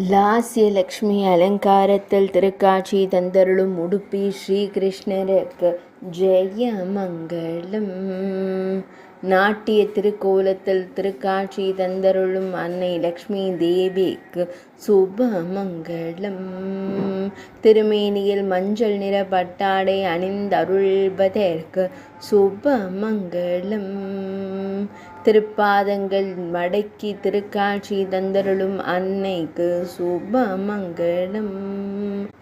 லாஸ்யலக்ஷ்மி அலங்காரத்தில் திருக்காட்சி தந்தருளும் உடுப்பி ஸ்ரீகிருஷ்ணருக்கு ஜெயமங்கலம். நாட்டிய திருக்கோலத்தில் திருக்காட்சி தந்தருளும் அன்னை லக்ஷ்மி தேவிக்கு சுபமங்கலம். திருமேனியில் மஞ்சள் நிற பட்டாடை அணிந்தருள்வதற்கு சுபமங்கலம். திருப்பாதங்கள் மடக்கி திருக்காட்சி தந்தருளும் அன்னைக்கு சுபமங்கலம்.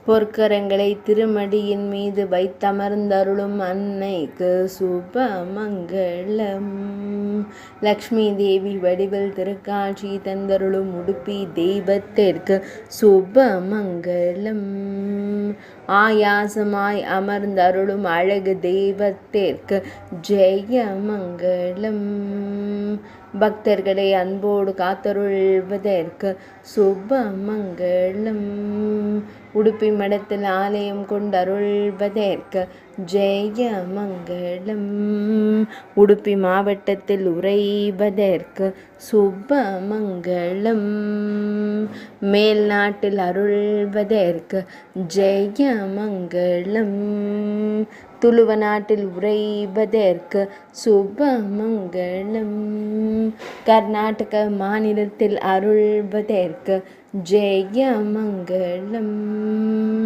பொற்கரங்களை திருமடியின் மீது வைத்தமர்ந்தருளும் அன்னைக்கு சுபமங்கலம். லக்ஷ்மி தேவி வடிவில் திருக்காட்சி தந்தருளும் உடுப்பி தெய்வத்திற்கு சுபமங்கலம். ஆயாசமாய் அமர்ந்தருளும் அழகு தெய்வத்திற்கு ஜெயமங்கலம். பக்தர்களை அன்போடு காத்தருள்வதற்கு சுபமங்கலம். உடுப்பி மடத்தில் ஆலயம் கொண்டருள்வதற்கு ஜெயமங்கலம். உடுப்பி மாவட்டத்தில் உறைவதற்கு சுபமங்கலம். மேல் நாட்டில் அருள்வதற்கு ஜெயமங்கலம். துளுவ நாட்டில் உறைவதற்கு சுபமங்கலம். கர்நாடக மாநிலத்தில் அருள்வதற்கு ஜெயமங்கலம்.